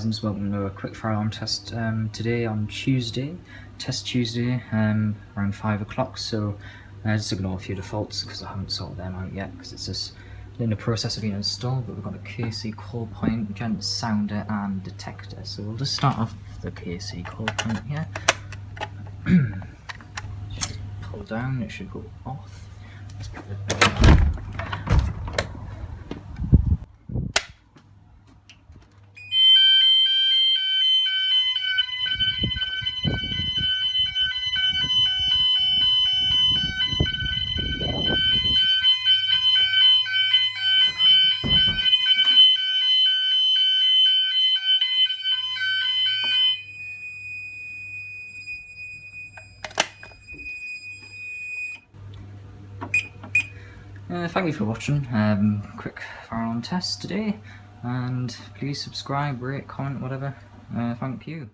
guys, and just welcome to a quick fire alarm test today on Tuesday, Test Tuesday, around 5 o'clock. So just ignore a few defaults because I haven't sorted them out yet because it's just in the process of being installed. But we've got a KC call point, Gent sounder and detector. So we'll just start off with the KC call point here. Just pull down, it should go off. Let's put it back. Thank you for watching, quick fire alarm test today, and please subscribe, rate, comment, whatever. Thank you.